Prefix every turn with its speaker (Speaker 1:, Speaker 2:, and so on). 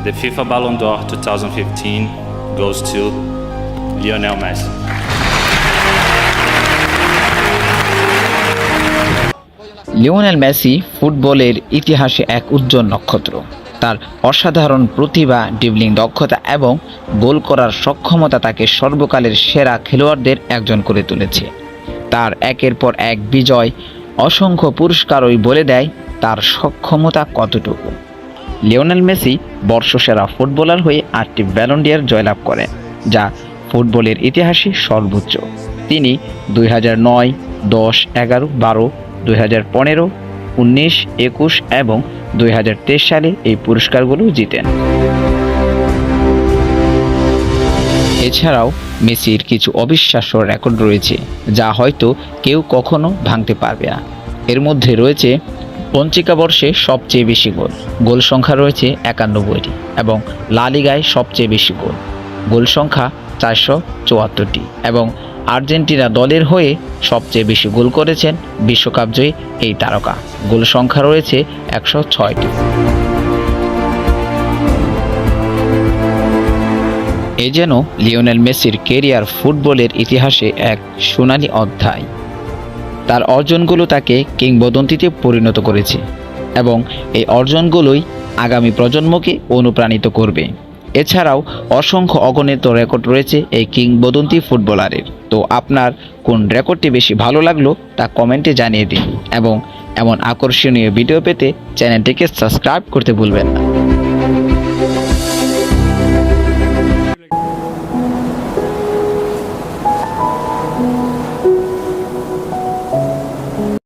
Speaker 1: The FIFA Ballon d'Or 2015 goes to Lionel Messi.
Speaker 2: Lionel Messi ফুটবলের ইতিহাসে এক উজ্জ্বল নক্ষত্র। তার অসাধারণ প্রতিভা, ড্রিবলিং দক্ষতা এবং গোল করার সক্ষমতা তাকে সর্বকালের সেরা খেলোয়াড়দের একজন করে তুলেছে। তার একের পর এক বিজয়, অসংখ্য পুরস্কারই বলে দেয় তার সক্ষমতা কতটুকু। লিওনেল মেসি বর্ষসেরা ফুটবলার হয়ে 8টি ব্যালন ডি'অর জয়লাভ করেন, যা ফুটবলের ইতিহাসে সর্বোচ্চ। তিনি 2009, 10, 11, 12, 2015, 19, 21 এবং 2023 সালে এই পুরস্কারগুলো জিতেন। এছাড়াও মেসির কিছু অবিশ্বাস্য রেকর্ড রয়েছে, যা হয়তো কেউ কখনো ভাঙতে পারবে না। এর মধ্যে রয়েছে পঞ্চিকা বর্ষে সবচেয়ে বেশি গোল সংখ্যা রয়েছে 91টি এবং লা লিগায় সবচেয়ে বেশি গোল সংখ্যা 474টি এবং আর্জেন্টিনা দলের হয়ে সবচেয়ে বেশি গোল করেছেন বিশ্বকাপ জয়ী এই তারকা। গোল সংখ্যা রয়েছে 106টি। এ যেন লিওনেল মেসির কেরিয়ার ফুটবলের ইতিহাসে এক সোনালী অধ্যায়। তার অর্জনগুলো তাকে কিংবদন্তিতে পরিণত করেছে এবং এই অর্জনগুলোই আগামী প্রজন্মকে অনুপ্রাণিত করবে। এছাড়াও অসংখ্য অগণিত রেকর্ড রয়েছে এই কিংবদন্তি ফুটবলারের। তো আপনার কোন রেকর্ডটি বেশি ভালো লাগলো তা কমেন্টে জানিয়ে দিন এবং এমন আকর্ষণীয় ভিডিও পেতে চ্যানেলটিকে সাবস্ক্রাইব করতে ভুলবেন না।